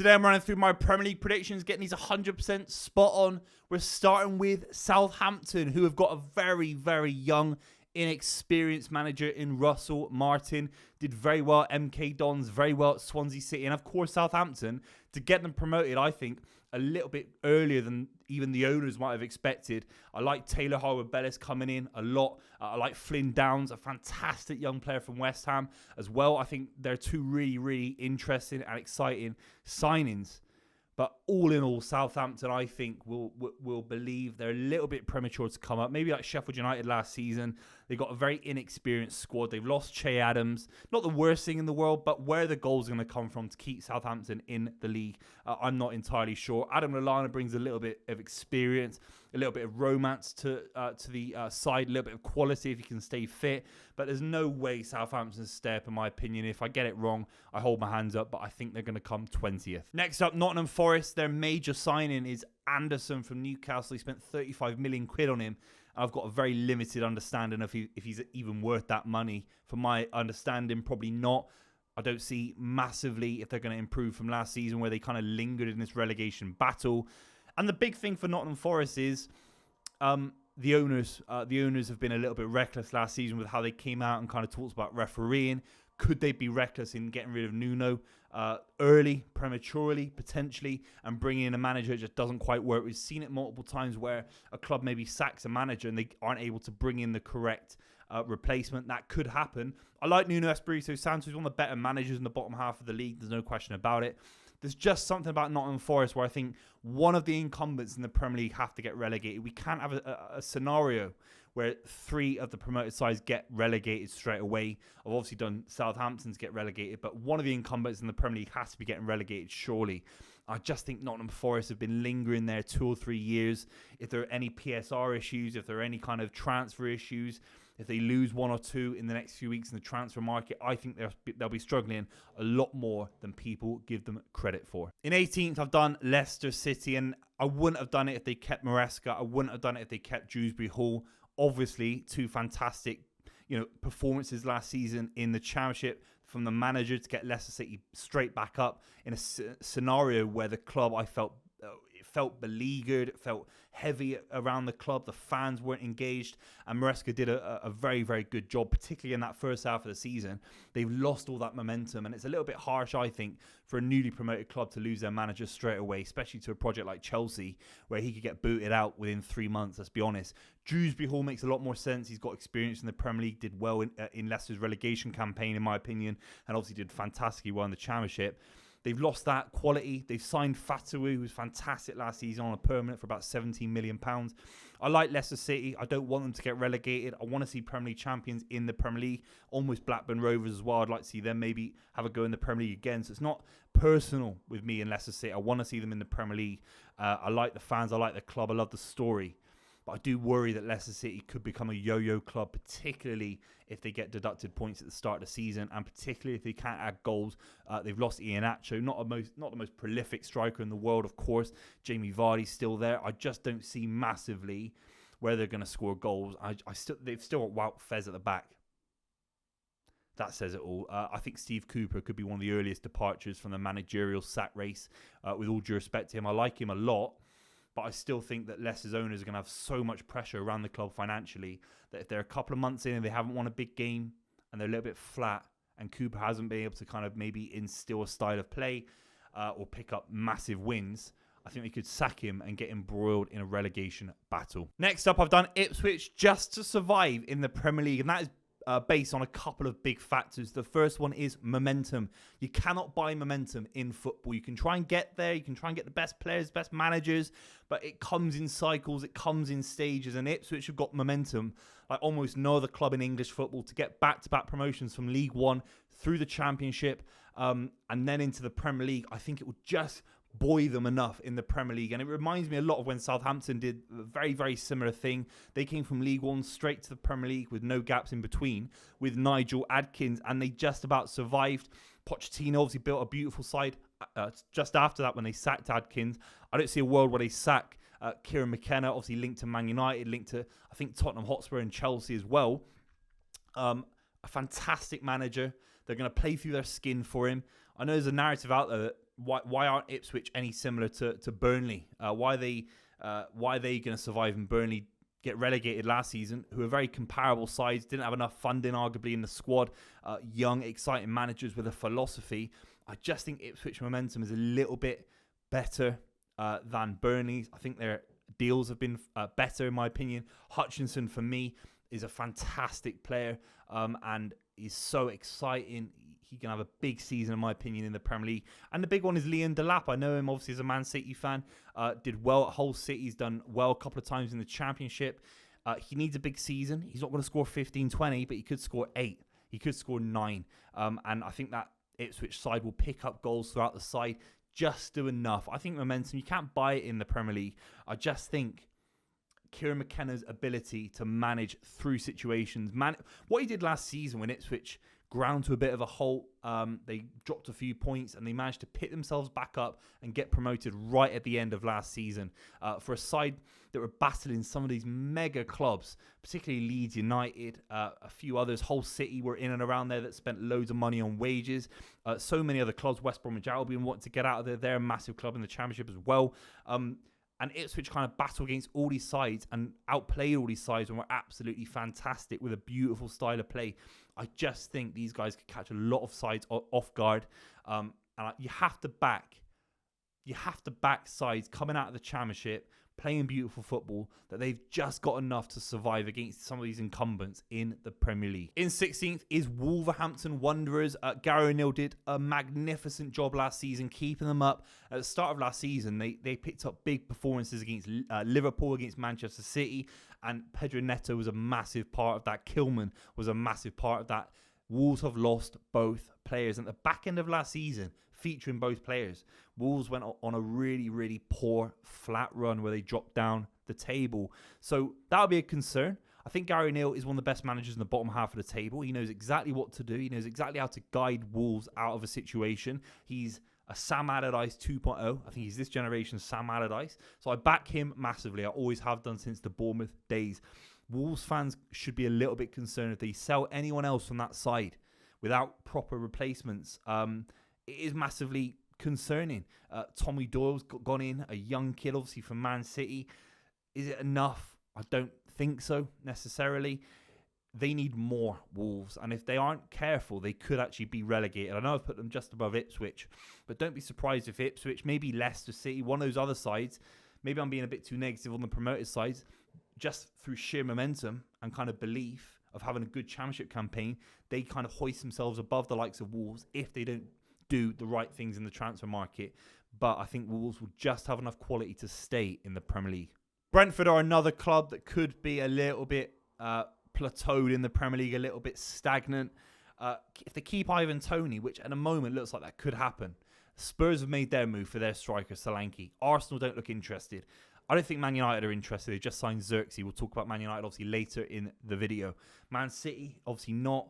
Today I'm running through my Premier League predictions, getting these 100% spot on. We're starting with Southampton, who have got a very, very young, inexperienced manager in Russell Martin. Did very well at MK Dons, very well at Swansea City. And of course, Southampton, to get them promoted, I think, a little bit earlier than even the owners might have expected. I like Taylor Harwood-Bellis coming in a lot. I like Flynn Downs, a fantastic young player from West Ham as well. I think they're two really, really interesting and exciting signings. But all in all, Southampton, I think, will believe they're a little bit premature to come up. Maybe like Sheffield United last season. They've got a very inexperienced squad. They've lost Che Adams. Not the worst thing in the world, but where the goals are going to come from to keep Southampton in the league, I'm not entirely sure. Adam Lallana brings a little bit of experience, a little bit of romance to the side, a little bit of quality if he can stay fit. But there's no way Southampton's stay up, in my opinion. If I get it wrong, I hold my hands up, but I think they're going to come 20th. Next up, Nottingham Forest. Their major signing is Anderson from Newcastle. He spent 35 million quid on him. I've got a very limited understanding of if he's even worth that money. From my understanding, probably not. I don't see massively if they're going to improve from last season where they kind of lingered in this relegation battle. And the big thing for Nottingham Forest is the owners. The owners have been a little bit reckless last season with how they came out and kind of talked about refereeing. Could they be reckless in getting rid of Nuno early, prematurely, potentially, and bringing in a manager that just doesn't quite work? We've seen it multiple times where a club maybe sacks a manager and they aren't able to bring in the correct replacement. That could happen. I like Nuno Espirito Santo. He's one of the better managers in the bottom half of the league. There's no question about it. There's just something about Nottingham Forest where I think one of the incumbents in the Premier League have to get relegated. We can't have a scenario where three of the promoted sides get relegated straight away. I've obviously done Southampton's get relegated, but one of the incumbents in the Premier League has to be getting relegated, surely. I just think Nottingham Forest have been lingering there 2 or 3 years. If there are any PSR issues, if there are any kind of transfer issues, if they lose 1 or 2 in the next few weeks in the transfer market, I think they'll be struggling a lot more than people give them credit for. In 18th, I've done Leicester City, and I wouldn't have done it if they kept Maresca. I wouldn't have done it if they kept Dewsbury Hall. Obviously, 2 fantastic, performances last season in the Championship from the manager to get Leicester City straight back up in a scenario where the club, I felt beleaguered, it felt heavy around the club, the fans weren't engaged, and Maresca did a very, very good job, particularly in that first half of the season. They've lost all that momentum, and it's a little bit harsh, I think, for a newly promoted club to lose their manager straight away, especially to a project like Chelsea, where he could get booted out within 3 months, let's be honest. Dewsbury Hall makes a lot more sense. He's got experience in the Premier League, did well in Leicester's relegation campaign, in my opinion, and obviously did fantastically well in the Championship. They've lost that quality. They've signed Fatawu, who was fantastic last season, on a permanent for about £17 million. I like Leicester City. I don't want them to get relegated. I want to see Premier League champions in the Premier League. Almost Blackburn Rovers as well. I'd like to see them maybe have a go in the Premier League again. So it's not personal with me and Leicester City. I want to see them in the Premier League. I like the fans. I like the club. I love the story. But I do worry that Leicester City could become a yo-yo club, particularly if they get deducted points at the start of the season, and particularly if they can't add goals. They've lost Iheanacho, not the most prolific striker in the world, of course. Jamie Vardy's still there. I just don't see massively where they're going to score goals. They've still got Wout Fez at the back. That says it all. I think Steve Cooper could be one of the earliest departures from the managerial sack race. With all due respect to him, I like him a lot. But I still think that Leicester's owners are going to have so much pressure around the club financially that if they're a couple of months in and they haven't won a big game and they're a little bit flat and Cooper hasn't been able to kind of maybe instill a style of play or pick up massive wins, I think they could sack him and get embroiled in a relegation battle. Next up, I've done Ipswich just to survive in the Premier League, and that is based on a couple of big factors. The first one is momentum. You cannot buy momentum in football. You can try and get there. You can try and get the best players, best managers, but it comes in cycles. It comes in stages, and Ipswich have got momentum like almost no other club in English football to get back-to-back promotions from League One through the Championship and then into the Premier League. I think it will just buoy them enough in the Premier League. And it reminds me a lot of when Southampton did a very, very similar thing. They came from League One straight to the Premier League with no gaps in between with Nigel Adkins, and they just about survived. Pochettino obviously built a beautiful side just after that when they sacked Adkins. I don't see a world where they sack Kieran McKenna, obviously linked to Man United, linked to, I think, Tottenham Hotspur and Chelsea as well. A fantastic manager. They're going to play through their skin for him. I know there's a narrative out there that why aren't Ipswich any similar to Burnley? Why are they going to survive and Burnley get relegated last season, who are very comparable sides, didn't have enough funding arguably in the squad, young, exciting managers with a philosophy. I just think Ipswich momentum is a little bit better than Burnley's. I think their deals have been better in my opinion. Hutchinson for me is a fantastic player and is so exciting. He can have a big season, in my opinion, in the Premier League. And the big one is Leon Delap. I know him, obviously, as a Man City fan. Did well at Hull City. He's done well a couple of times in the Championship. He needs a big season. He's not going to score 15, 20, but he could score 8. He could score 9. And I think that Ipswich side will pick up goals throughout the side. Just do enough. I think momentum, you can't buy it in the Premier League. I just think Kieran McKenna's ability to manage through situations. What he did last season when Ipswich ground to a bit of a halt, they dropped a few points and they managed to pick themselves back up and get promoted right at the end of last season. For a side that were battling some of these mega clubs, particularly Leeds United, a few others, Hull City were in and around there that spent loads of money on wages. So many other clubs, West Bromwich Albion wanted to get out of there. They're a massive club in the Championship as well. And Ipswich kind of battled against all these sides and outplayed all these sides and were absolutely fantastic with a beautiful style of play. I just think these guys could catch a lot of sides off guard. And you have to back sides coming out of the Championship, playing beautiful football, that they've just got enough to survive against some of these incumbents in the Premier League. In 16th is Wolverhampton Wanderers. Gary O'Neill did a magnificent job last season, keeping them up. At the start of last season, they picked up big performances against Liverpool, against Manchester City, and Pedro Neto was a massive part of that. Kilman was a massive part of that. Wolves have lost both players. And at the back end of last season, featuring both players, Wolves went on a really, really poor flat run where they dropped down the table. So that'll be a concern. I think Gary O'Neill is one of the best managers in the bottom half of the table. He knows exactly what to do. He knows exactly how to guide Wolves out of a situation. He's a Sam Allardyce 2.0. I think he's this generation's Sam Allardyce. So I back him massively. I always have done since the Bournemouth days. Wolves fans should be a little bit concerned if they sell anyone else from that side without proper replacements. It is massively concerning. Tommy Doyle's gone in, a young kid, obviously from Man City. Is it enough? I don't think so necessarily. They need more, Wolves, and if they aren't careful, they could actually be relegated. I know I've put them just above Ipswich, but don't be surprised if Ipswich, maybe Leicester City, one of those other sides, maybe I'm being a bit too negative on the promoted sides, just through sheer momentum and kind of belief of having a good Championship campaign, they kind of hoist themselves above the likes of Wolves if they don't do the right things in the transfer market. But I think Wolves will just have enough quality to stay in the Premier League. Brentford are another club that could be a little bit plateaued in the Premier League, a little bit stagnant. If they keep Ivan Toney, which at the moment looks like that could happen, Spurs have made their move for their striker, Solanke. Arsenal don't look interested. I don't think Man United are interested. They just signed Xerxes. We'll talk about Man United obviously later in the video. Man City, obviously not.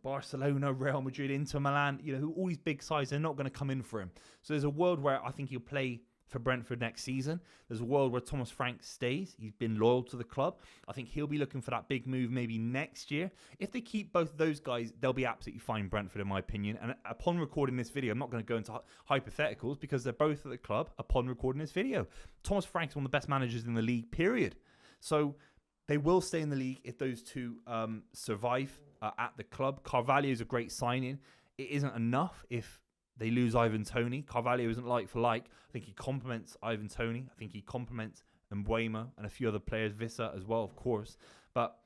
Barcelona, Real Madrid, Inter Milan, all these big sides, they're not going to come in for him. So there's a world where I think he'll play for Brentford next season. There's a world where Thomas Frank stays. He's been loyal to the club. I think he'll be looking for that big move maybe next year. If they keep both of those guys, they'll be absolutely fine, Brentford, in my opinion. And upon recording this video, I'm not going to go into hypotheticals because they're both at the club upon recording this video. Thomas Frank's one of the best managers in the league, period. So they will stay in the league if those two survive at the club. Carvalho is a great signing. It isn't enough if they lose Ivan Toney. Carvalho isn't like for like. I think he complements Ivan Toney. I think he complements Mbeumo and a few other players, Vissa as well, of course. But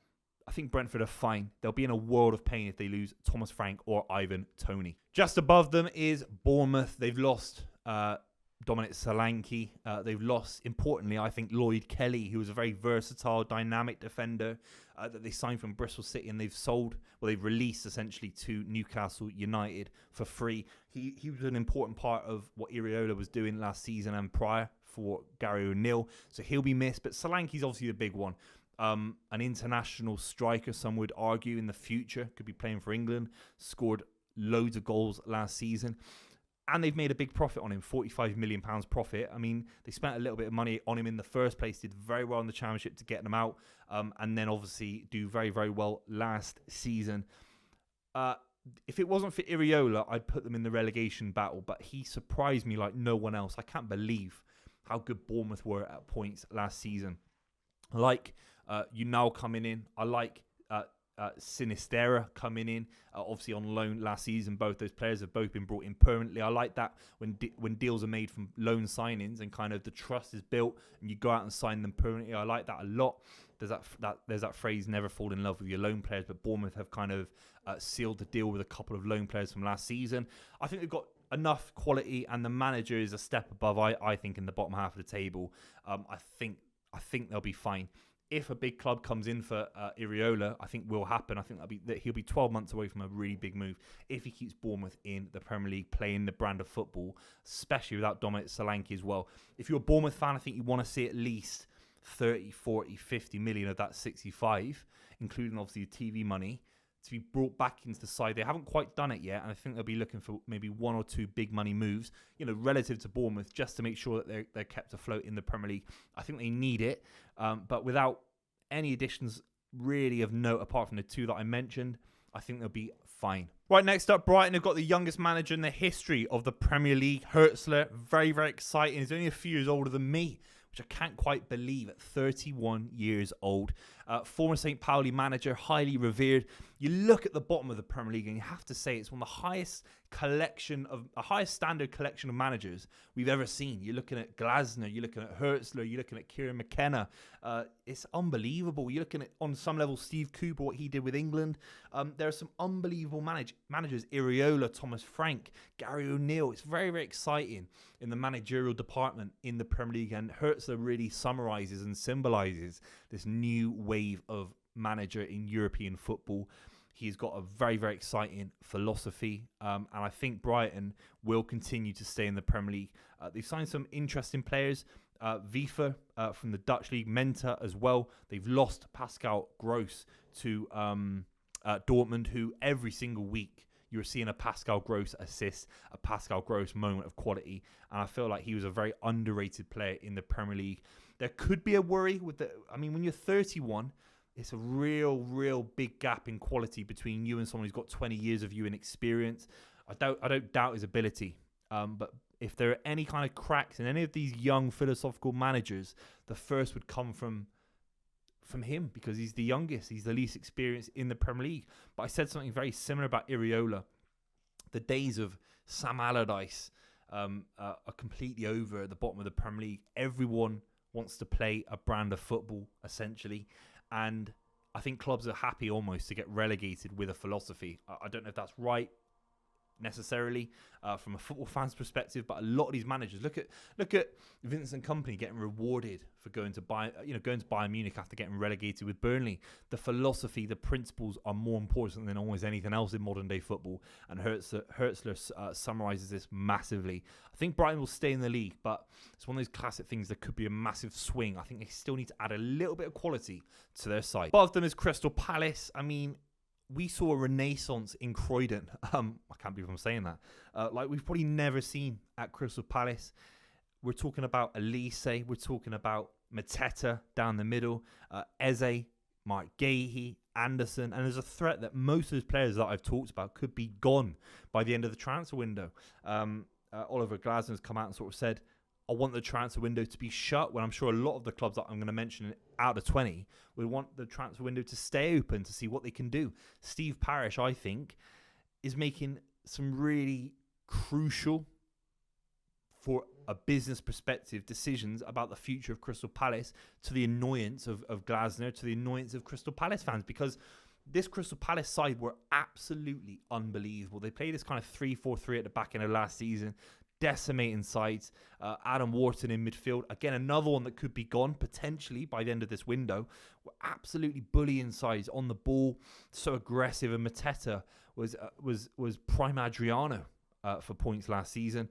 I think Brentford are fine. They'll be in a world of pain if they lose Thomas Frank or Ivan Toney. Just above them is Bournemouth. They've lost Dominic Solanke. They've lost, importantly, I think, Lloyd Kelly, who was a very versatile, dynamic defender that they signed from Bristol City, and they've released essentially to Newcastle United for free. He was an important part of what Iriola was doing last season and prior for Gary O'Neill, so he'll be missed. But Solanke's obviously the big one. An international striker, some would argue, in the future, could be playing for England, scored loads of goals last season. And they've made a big profit on him, £45 million profit. I mean, they spent a little bit of money on him in the first place, did very well in the Championship to get him out, and then obviously do very, very well last season. if it wasn't for Iriola, I'd put them in the relegation battle. But he surprised me like no one else. I can't believe how good Bournemouth were at points last season. I like Unal coming in. I like Sinistera coming in, obviously on loan last season. Both those players have both been brought in permanently. I like that when deals are made from loan signings and kind of the trust is built and you go out and sign them permanently. I like that a lot. There's that phrase, never fall in love with your loan players, but Bournemouth have kind of sealed the deal with a couple of loan players from last season. I think they've got enough quality, and the manager is a step above, I think, in the bottom half of the table. I think they'll be fine. If a big club comes in for Iriola, I think will happen. I think that he'll be 12 months away from a really big move if he keeps Bournemouth in the Premier League, playing the brand of football, especially without Dominic Solanke as well. If you're a Bournemouth fan, I think you want to see at least 30, 40, 50 million of that 65, including obviously the TV money, to be brought back into the side. They haven't quite done it yet, and I think they'll be looking for maybe one or two big money moves, relative to Bournemouth, just to make sure that they're kept afloat in the Premier League. I think they need it, but without any additions really of note apart from the two that I mentioned, I think they'll be fine. Right, next up, Brighton have got the youngest manager in the history of the Premier League, Hertzler. Very, very exciting. He's only a few years older than me, which I can't quite believe, at 31 years old. Former St. Pauli manager, highly revered. You look at the bottom of the Premier League and you have to say it's one of the highest standard collection of managers we've ever seen. You're looking at Glasner, you're looking at Hertzler, you're looking at Kieran McKenna. It's unbelievable. You're looking at, on some level, Steve Cooper, what he did with England. There are some unbelievable managers. Iriola, Thomas Frank, Gary O'Neill. It's very, very exciting in the managerial department in the Premier League, and Hertzler really summarises and symbolises this new wave of manager in European football. He's got a very, very exciting philosophy, and I think Brighton will continue to stay in the Premier League. They've signed some interesting players. Vifa from the Dutch league, Menta as well. They've lost Pascal Gross to Dortmund, who every single week you're seeing a Pascal Gross assist, a Pascal Gross moment of quality, and I feel like he was a very underrated player in the Premier League. There could be a worry with when you're 31, it's a real big gap in quality between you and someone who's got 20 years of you in experience. I don't doubt his ability, but if there are any kind of cracks in any of these young philosophical managers, the first would come from him, because he's the youngest, he's the least experienced in the Premier League. But I said something very similar about Iriola. The days of Sam Allardyce are completely over at the bottom of the Premier League. Everyone wants to play a brand of football, essentially, and I think clubs are happy almost to get relegated with a philosophy. I don't know if that's right necessarily from a football fan's perspective, but a lot of these managers, look at Vincent Kompany getting rewarded for going to Bayern Munich after getting relegated with Burnley. The philosophy, the principles are more important than almost anything else in modern day football, and Hertzler summarises this massively. I think Brighton will stay in the league, but it's one of those classic things. There could be a massive swing. I think they still need to add a little bit of quality to their side. Above them is Crystal Palace. We saw a renaissance in Croydon. I can't believe I'm saying that. Like we've probably never seen at Crystal Palace. We're talking about Elise. We're talking about Mateta down the middle. Eze, Mark Gahey, Anderson. And there's a threat that most of those players that I've talked about could be gone by the end of the transfer window. Oliver Glasner has come out and sort of said, I want the transfer window to be shut, when I'm sure a lot of the clubs that I'm going to mention out of 20 would want the transfer window to stay open to see what they can do. Steve Parish, I think, is making some really crucial, for a business perspective, decisions about the future of Crystal Palace, to the annoyance of Glasner, to the annoyance of Crystal Palace fans, because this Crystal Palace side were absolutely unbelievable. They played this kind of 3-4-3 at the back end of last season, decimating sides. Adam Wharton in midfield, again another one that could be gone potentially by the end of this window. Were absolutely bullying sides on the ball, so aggressive. And Mateta was prime Adriano for points last season.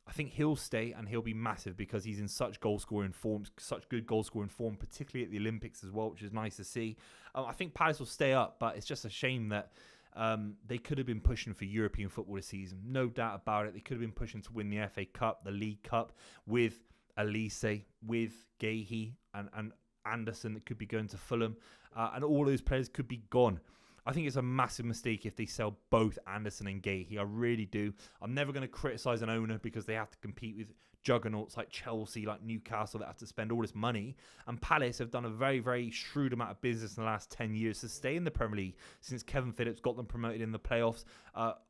I think he'll stay, and he'll be massive because he's in such goal-scoring form, such good goal-scoring form, particularly at the Olympics as well, which is nice to see. I think Palace will stay up, but it's just a shame that they could have been pushing for European football this season. No doubt about it. They could have been pushing to win the FA Cup, the League Cup, with Elise, with Gahey and Anderson that could be going to Fulham. And all those players could be gone. I think it's a massive mistake if they sell both Anderson and Gahey. I really do. I'm never going to criticise an owner because they have to compete with juggernauts like Chelsea, like Newcastle, that have to spend all this money. And Palace have done a very, very shrewd amount of business in the last 10 years to stay in the Premier League since Kevin Phillips got them promoted in the playoffs.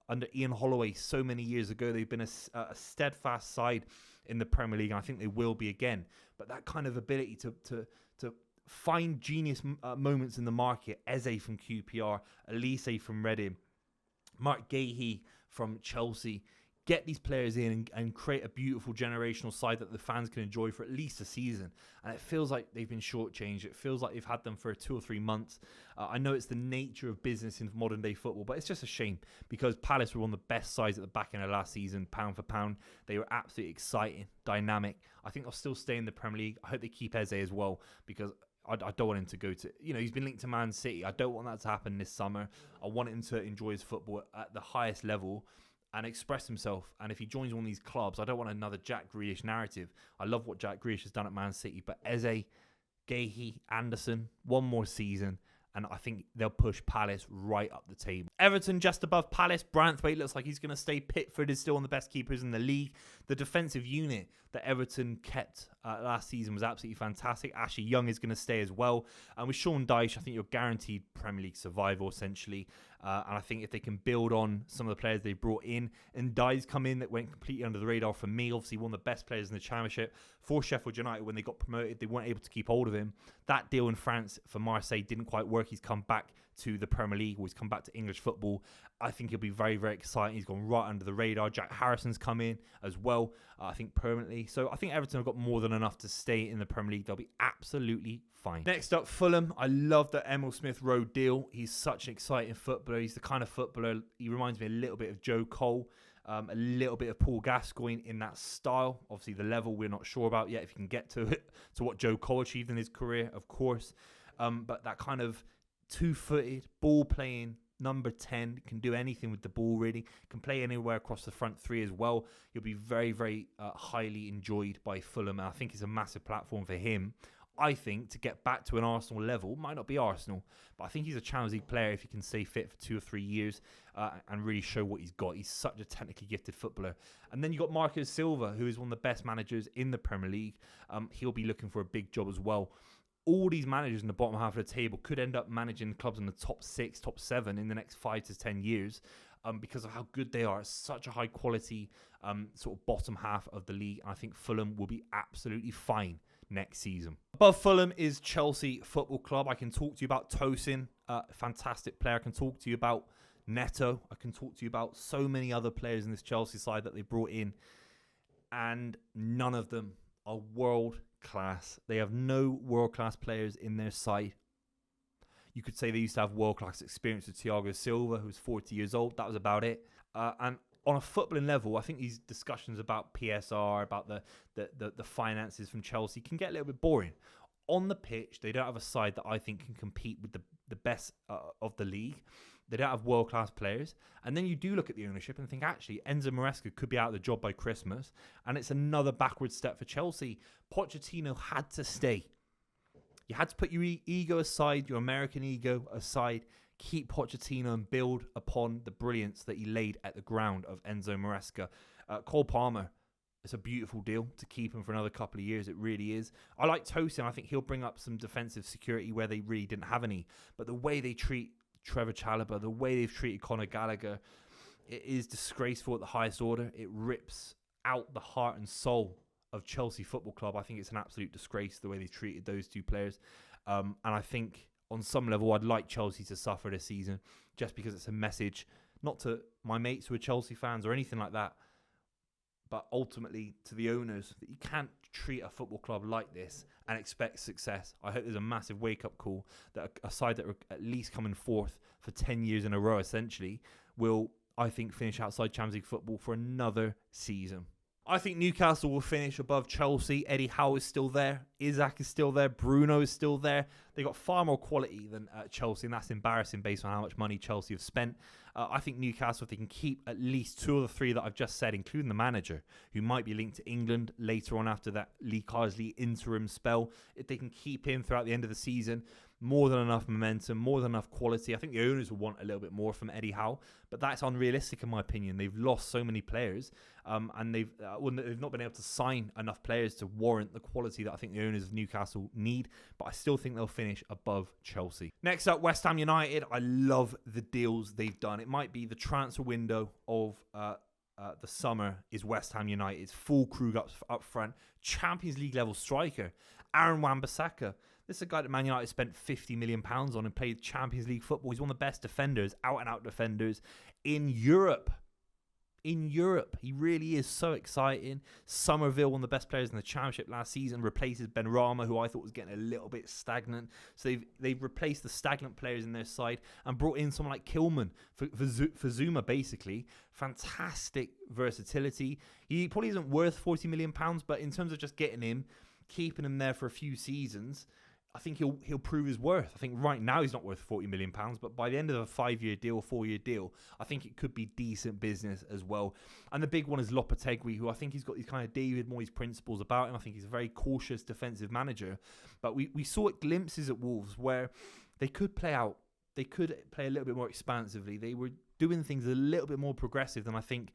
Under Ian Holloway so many years ago, they've been a steadfast side in the Premier League, and I think they will be again. But that kind of ability to find genius moments in the market, Eze from QPR, Elise from Reading, Mark Gahey from Chelsea, get these players in and create a beautiful generational side that the fans can enjoy for at least a season. And it feels like they've been shortchanged. It feels like they've had them for 2 or 3 months. I know it's the nature of business in modern day football, but it's just a shame because Palace were one of the best sides at the back end of last season, pound for pound. They were absolutely exciting, dynamic. I think they'll still stay in the Premier League. I hope they keep Eze as well because I don't want him to go to, he's been linked to Man City. I don't want that to happen this summer. I want him to enjoy his football at the highest level and express himself. And if he joins one of these clubs, I don't want another Jack Grealish narrative. I love what Jack Grealish has done at Man City, but Eze, Gahey, Anderson, one more season, and I think they'll push Palace right up the table. Everton just above Palace. Branthwaite looks like he's going to stay. Pickford is still one of the best keepers in the league. The defensive unit that Everton kept last season was absolutely fantastic. Ashley Young is going to stay as well. And with Sean Dyche, I think you're guaranteed Premier League survival, essentially. And I think if they can build on some of the players they brought in, and Dyche come in that went completely under the radar for me, obviously one of the best players in the Championship. For Sheffield United, when they got promoted, they weren't able to keep hold of him. That deal in France for Marseille didn't quite work. He's come back to the Premier League, or he's come back to English football. I think he'll be very, very exciting. He's gone right under the radar. Jack Harrison's come in as well, I think permanently. So I think Everton have got more than enough to stay in the Premier League. They'll be absolutely fine. Next up, Fulham. I love the Emil Smith-Rowe deal. He's such an exciting footballer. He's the kind of footballer, he reminds me a little bit of Joe Cole, a little bit of Paul Gascoigne in that style. Obviously, the level we're not sure about yet if he can get to it, to what Joe Cole achieved in his career, of course. But that kind of two-footed, ball-playing, number 10, can do anything with the ball, really. Can play anywhere across the front three as well. He'll be very, very highly enjoyed by Fulham, and I think it's a massive platform for him. I think to get back to an Arsenal level, might not be Arsenal, but I think he's a Champions League player if he can stay fit for 2 or 3 years and really show what he's got. He's such a technically gifted footballer. And then you got Marco Silva, who is one of the best managers in the Premier League. He'll be looking for a big job as well. All these managers in the bottom half of the table could end up managing clubs in the top 6, top 7 in the next 5 to 10 years because of how good they are. It's such a high quality sort of bottom half of the league. And I think Fulham will be absolutely fine next season. Above Fulham is Chelsea Football Club. I can talk to you about Tosin, fantastic player. I can talk to you about Neto. I can talk to you about so many other players in this Chelsea side that they brought in, and none of them are world class. They have no world class players in their side. You could say they used to have world class experience with Thiago Silva, who's 40 years old. That was about it. And on a footballing level, I think these discussions about PSR, about the finances from Chelsea can get a little bit boring. On the pitch, they don't have a side that I think can compete with the best of the league. They don't have world-class players. And then you do look at the ownership and think, actually, Enzo Maresca could be out of the job by Christmas. And it's another backward step for Chelsea. Pochettino had to stay. You had to put your ego aside, your American ego aside, keep Pochettino and build upon the brilliance that he laid at the ground of Enzo Maresca. Cole Palmer, it's a beautiful deal to keep him for another couple of years. It really is. I like Tosin. I think he'll bring up some defensive security where they really didn't have any. But the way they treat Trevor Chalobah, the way they've treated Conor Gallagher, it is disgraceful at the highest order. It rips out the heart and soul of Chelsea Football Club. I think it's an absolute disgrace the way they've treated those two players. And I think on some level, I'd like Chelsea to suffer this season just because it's a message, not to my mates who are Chelsea fans or anything like that, but ultimately to the owners, that you can't treat a football club like this and expect success. I hope there's a massive wake-up call that a side that are at least coming fourth for 10 years in a row, essentially, will, I think, finish outside Champions League football for another season. I think Newcastle will finish above Chelsea. Eddie Howe is still there. Isaac is still there. Bruno is still there. They got far more quality than Chelsea, and that's embarrassing based on how much money Chelsea have spent. I think Newcastle, if they can keep at least 2 of the 3 that I've just said, including the manager, who might be linked to England later on after that Lee Carsley interim spell, if they can keep him throughout the end of the season, more than enough momentum, more than enough quality. I think the owners will want a little bit more from Eddie Howe, but that's unrealistic in my opinion. They've lost so many players, and they've not been able to sign enough players to warrant the quality that I think the owners of Newcastle need, but I still think they'll finish above Chelsea. Next up, West Ham United. I love the deals they've done. It might be the transfer window of the summer is West Ham United's full crew up front. Champions League level striker, Aaron Wan-Bissaka. This is a guy that Man United spent £50 million on and played Champions League football. He's one of the best defenders, out-and-out defenders in Europe. He really is so exciting. Somerville, one of the best players in the Championship last season, replaces Benrahma, who I thought was getting a little bit stagnant. So they've replaced the stagnant players in their side and brought in someone like Kilman for Zuma, basically. Fantastic versatility. He probably isn't worth £40 million, but in terms of just getting him, keeping him there for a few seasons, I think he'll prove his worth. I think right now he's not worth £40 million, but by the end of a 5-year deal, 4-year deal, I think it could be decent business as well. And the big one is Lopetegui, who I think he's got these kind of David Moyes principles about him. I think he's a very cautious defensive manager. But we saw it glimpses at Wolves where they could play out. They could play a little bit more expansively. They were doing things a little bit more progressive than I think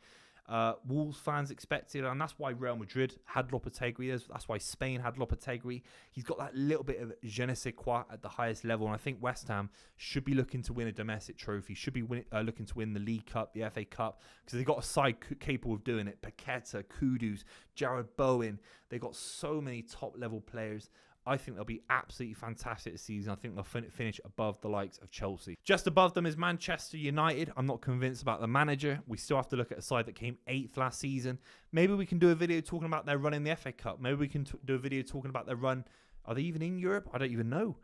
Wolves fans expected, and that's why Real Madrid had Lopetegui. That's why Spain had Lopetegui. He's got that little bit of je ne sais quoi at the highest level, and I think West Ham should be looking to win a domestic trophy, should be looking to win the League Cup, the FA Cup, because they've got a side capable of doing it. Paqueta, Kudus, Jared Bowen. They've got so many top-level players. I think they'll be absolutely fantastic this season. I think they'll finish above the likes of Chelsea. Just above them is Manchester United. I'm not convinced about the manager. We still have to look at a side that came 8th last season. Maybe we can do a video talking about their run in the FA Cup. Maybe we can do a video talking about their run. Are they even in Europe? I don't even know.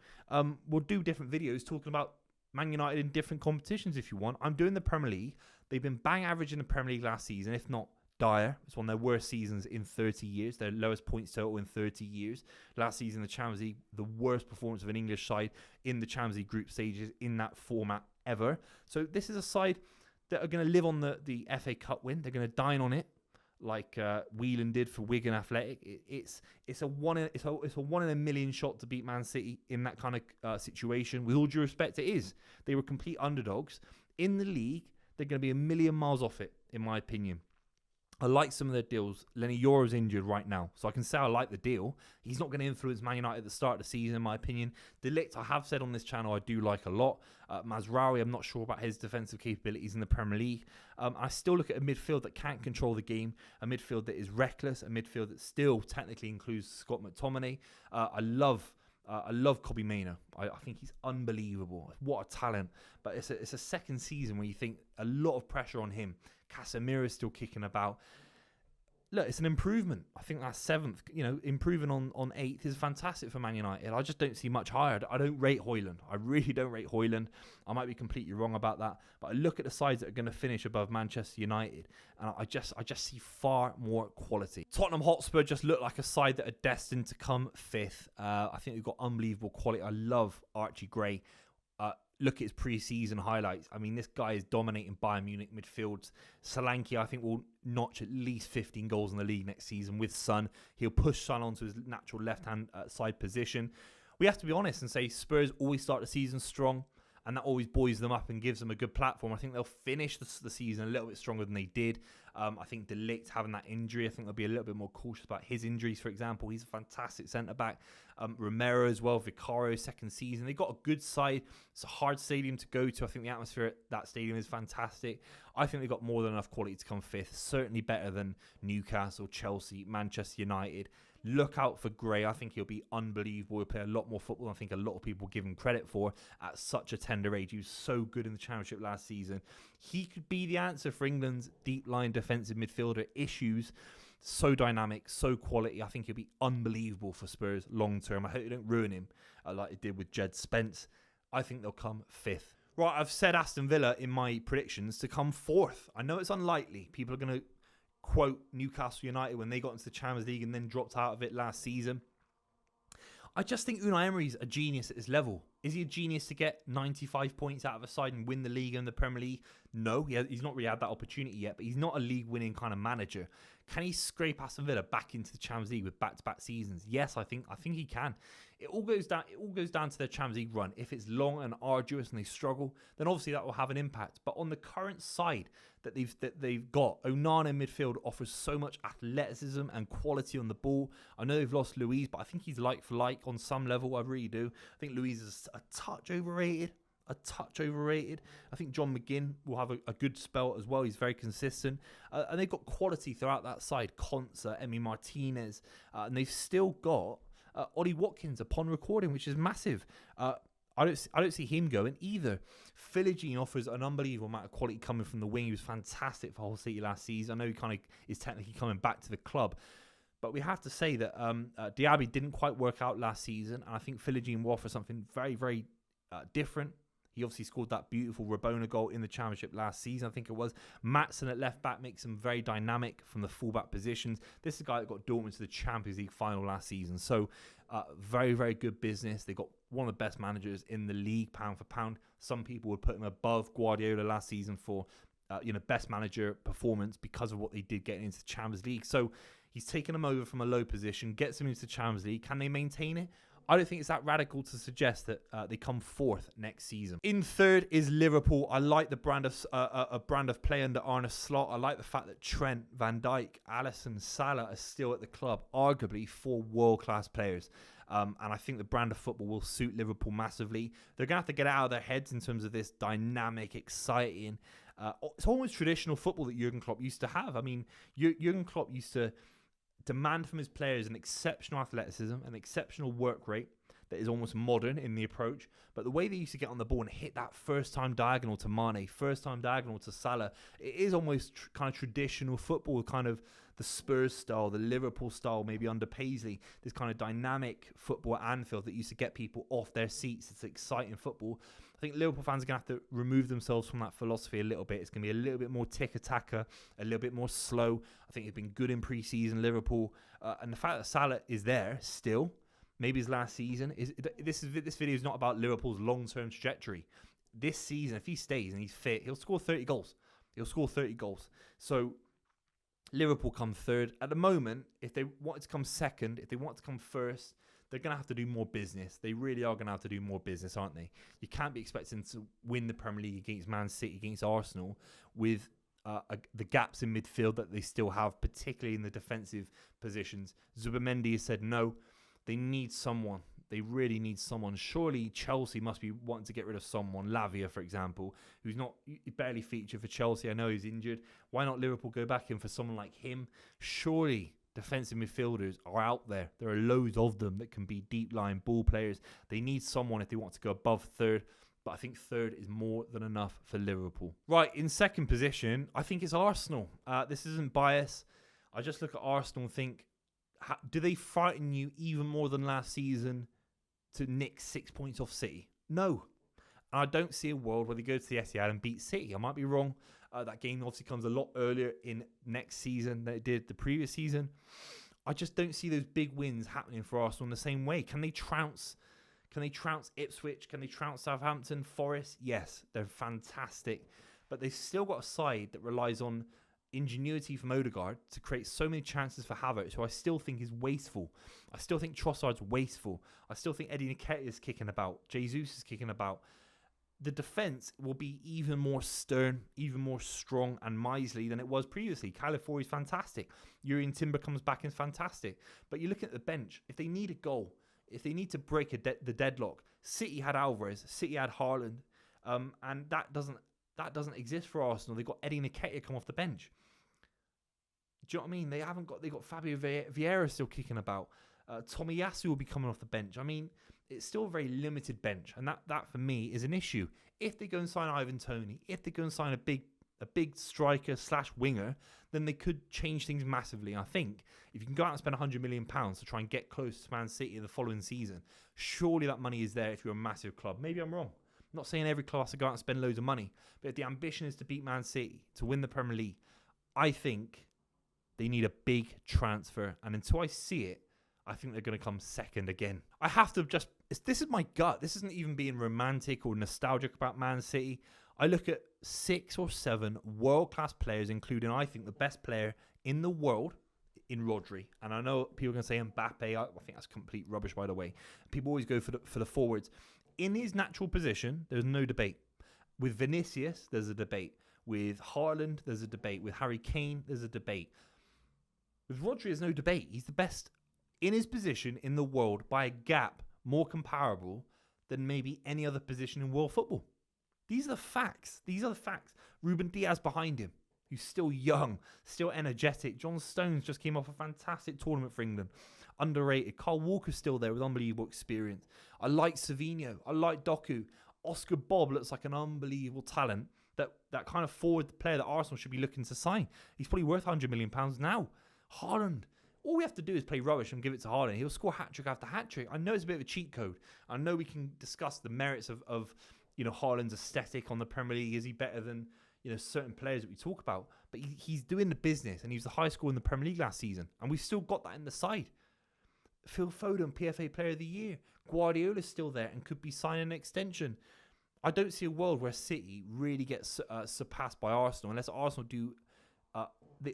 We'll do different videos talking about Man United in different competitions if you want. I'm doing the Premier League. They've been bang average in the Premier League last season, if not dire. It's one of their worst seasons in 30 years, their lowest points total in 30 years. Last season, the Champions League, the worst performance of an English side in the Champions League group stages in that format ever. So this is a side that are going to live on the FA Cup win. They're going to dine on it, like Whelan did for Wigan Athletic. It's a one in a million shot to beat Man City in that kind of situation. With all due respect, it is. They were complete underdogs in the league. They're going to be a million miles off it, in my opinion. I like some of their deals. Lenny Yoro's injured right now, so I can say I like the deal. He's not going to influence Man United at the start of the season, in my opinion. De Ligt, I have said on this channel, I do like a lot. Mazraoui, I'm not sure about his defensive capabilities in the Premier League. I still look at a midfield that can't control the game, a midfield that is reckless, a midfield that still technically includes Scott McTominay. I love Kobbie Mainoo. I think he's unbelievable. What a talent. But it's a second season where you think a lot of pressure on him. Casemiro is still kicking about. Look, it's an improvement. I think that's 7th. Improving on 8th is fantastic for Man United. I just don't see much higher. I don't rate Højlund. I really don't rate Højlund. I might be completely wrong about that. But I look at the sides that are going to finish above Manchester United, and I just see far more quality. Tottenham Hotspur just look like a side that are destined to come 5th. I think they've got unbelievable quality. I love Archie Gray. Look at his pre-season highlights. I mean, this guy is dominating Bayern Munich midfields. Solanke, I think, will notch at least 15 goals in the league next season with Son. He'll push Son onto his natural left-hand side position. We have to be honest and say Spurs always start the season strong, and that always buoys them up and gives them a good platform. I think they'll finish the season a little bit stronger than they did. I think De Ligt having that injury, I think they'll be a little bit more cautious about his injuries, for example. He's a fantastic centre-back. Romero as well, Vicario, second season. They've got a good side. It's a hard stadium to go to. I think the atmosphere at that stadium is fantastic. I think they've got more than enough quality to come 5th. Certainly better than Newcastle, Chelsea, Manchester United. Look out for Gray. I think he'll be unbelievable. He'll play a lot more football than I think a lot of people give him credit for at such a tender age. He was so good in the Championship last season. He could be the answer for England's deep-line defensive midfielder issues. So dynamic, so quality. I think he'll be unbelievable for Spurs long-term. I hope they don't ruin him like they did with Jed Spence. I think they'll come 5th. Right, I've said Aston Villa in my predictions to come 4th. I know it's unlikely. People are going to quote Newcastle United when they got into the Champions League and then dropped out of it last season. I just think Unai Emery's a genius at this level. Is he a genius to get 95 points out of a side and win the league and the Premier League? No, he's not really had that opportunity yet, but he's not a league-winning kind of manager. Can he scrape Aston Villa back into the Champions League with back-to-back seasons? Yes, I think he can. It all goes down to their Champions League run. If it's long and arduous and they struggle, then obviously that will have an impact. But on the current side that they've got, Onana in midfield offers so much athleticism and quality on the ball. I know they've lost Luiz, but I think he's like for like on some level. I really do. I think Luiz is a touch overrated. I think John McGinn will have a good spell as well. He's very consistent. And they've got quality throughout that side. Konsa, Emi Martinez. And they've still got Ollie Watkins upon recording, which is massive. I don't see him going either. Philogene offers an unbelievable amount of quality coming from the wing. He was fantastic for Hull City last season. I know he kind of is technically coming back to the club. But we have to say that Diaby didn't quite work out last season. And I think Philogene will offer something very, very different. He obviously scored that beautiful Rabona goal in the Championship last season, I think it was. Maatsen at left back makes him very dynamic from the fullback positions. This is a guy that got Dortmund to the Champions League final last season. So very, very good business. They got one of the best managers in the league, pound for pound. Some people would put him above Guardiola last season for best manager performance because of what they did getting into the Champions League. So he's taken them over from a low position, gets them into the Champions League. Can they maintain it? I don't think it's that radical to suggest that they come fourth next season. In third is Liverpool. I like the brand of play under Arne Slot. I like the fact that Trent, Van Dijk, Alisson, Salah are still at the club, arguably 4 world-class players. And I think the brand of football will suit Liverpool massively. They're going to have to get out of their heads in terms of this dynamic, exciting, it's almost traditional football that Jurgen Klopp used to have. I mean, Jurgen Klopp used to demand from his players an exceptional athleticism, an exceptional work rate that is almost modern in the approach. But the way they used to get on the ball and hit that first-time diagonal to Mane, first-time diagonal to Salah, it is almost kind of traditional football, kind of the Spurs style, the Liverpool style, maybe under Paisley, this kind of dynamic football at Anfield that used to get people off their seats. It's exciting football. I think Liverpool fans are going to have to remove themselves from that philosophy a little bit. It's going to be a little bit more tick-a-tacker, a little bit more slow. I think it's been good in pre-season, Liverpool. And the fact that Salah is there still, maybe his last season, this video is not about Liverpool's long-term trajectory. This season, if he stays and he's fit, he'll score 30 goals. So Liverpool come third. At the moment, if they wanted to come second, if they want to come first, they're going to have to do more business. They really are going to have to do more business, aren't they? You can't be expecting to win the Premier League against Man City, against Arsenal, with the gaps in midfield that they still have, particularly in the defensive positions. Zubimendi has said no. They need someone. They really need someone. Surely Chelsea must be wanting to get rid of someone. Lavia, for example, who's not barely featured for Chelsea. I know he's injured. Why not Liverpool go back in for someone like him? Surely defensive midfielders are out there. There are loads of them that can be deep line ball players. They need someone if they want to go above third. But I think third is more than enough for Liverpool. Right, in second position, I think it's Arsenal. This isn't bias. I just look at Arsenal and think, do they frighten you even more than last season to nick 6 points off City? No. And I don't see a world where they go to the Etihad and beat City. I might be wrong. That game obviously comes a lot earlier in next season than it did the previous season. I just don't see those big wins happening for Arsenal in the same way. Can they trounce Ipswich? Can they trounce Southampton? Forest? Yes, they're fantastic. But they've still got a side that relies on ingenuity from Odegaard to create so many chances for Havertz, who I still think is wasteful. I still think Trossard's wasteful. I still think Eddie Nketiah is kicking about. Jesus is kicking about. The defence will be even more stern, even more strong and miserly than it was previously. Calafiori is fantastic. Jurrien Timber comes back and is fantastic. But you look at the bench. If they need a goal, if they need to break the deadlock, City had Alvarez, City had Haaland, and that doesn't exist for Arsenal. They've got Eddie Nketiah come off the bench. Do you know what I mean? They got Fabio Vieira still kicking about. Tomiyasu will be coming off the bench. I mean, it's still a very limited bench, and that for me is an issue. If they go and sign Ivan Toney, if they go and sign a big striker / winger, then they could change things massively. I think if you can go out and spend £100 million to try and get close to Man City in the following season, surely that money is there if you're a massive club. Maybe I'm wrong. I'm not saying every club has to go out and spend loads of money, but if the ambition is to beat Man City, to win the Premier League, I think they need a big transfer. And until I see it, I think they're going to come second again. I have to this is my gut. This isn't even being romantic or nostalgic about Man City. I look at 6 or 7 world-class players, including, I think, the best player in the world in Rodri. And I know people can say Mbappe. I think that's complete rubbish, by the way. People always go for the forwards. In his natural position, there's no debate. With Vinicius, there's a debate. With Haaland, there's a debate. With Harry Kane, there's a debate. With Rodri, there's no debate. He's the best in his position in the world by a gap more comparable than maybe any other position in world football. These are the facts. Ruben Diaz behind him, who's still young, still energetic. John Stones just came off a fantastic tournament for England. Underrated. Carl Walker's still there with unbelievable experience. I like Savinho. I like Doku. Oscar Bob looks like an unbelievable talent. That kind of forward player that Arsenal should be looking to sign. He's probably worth £100 million now. Haaland. All we have to do is play rubbish and give it to Haaland. He'll score hat-trick after hat-trick. I know it's a bit of a cheat code. I know we can discuss the merits of Haaland's aesthetic on the Premier League. Is he better than certain players that we talk about? But he's doing the business, and he was the highest scorer in the Premier League last season. And we've still got that in the side. Phil Foden, PFA Player of the Year. Guardiola's still there and could be signing an extension. I don't see a world where City really gets surpassed by Arsenal unless Arsenal do...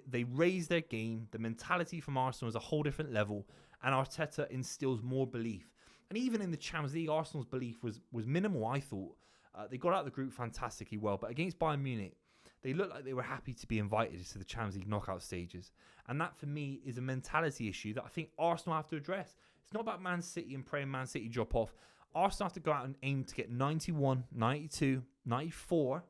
They raise their game. The mentality from Arsenal is a whole different level, and Arteta instills more belief. And even in the Champions League, Arsenal's belief was minimal, I thought. They got out of the group fantastically well, but against Bayern Munich, they looked like they were happy to be invited to the Champions League knockout stages. And that, for me, is a mentality issue that I think Arsenal have to address. It's not about Man City and praying Man City drop off. Arsenal have to go out and aim to get 91, 92, 94,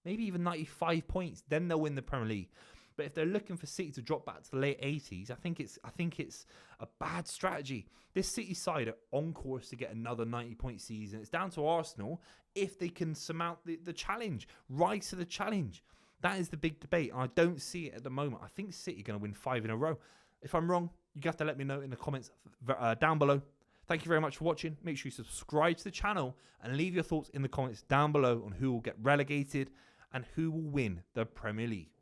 maybe even 95 points. Then they'll win the Premier League. But if they're looking for City to drop back to the late 80s, I think it's a bad strategy. This City side are on course to get another 90-point season. It's down to Arsenal if they can surmount the challenge, rise to the challenge. That is the big debate, and I don't see it at the moment. I think City are going to win 5 in a row. If I'm wrong, you have to let me know in the comments down below. Thank you very much for watching. Make sure you subscribe to the channel and leave your thoughts in the comments down below on who will get relegated and who will win the Premier League.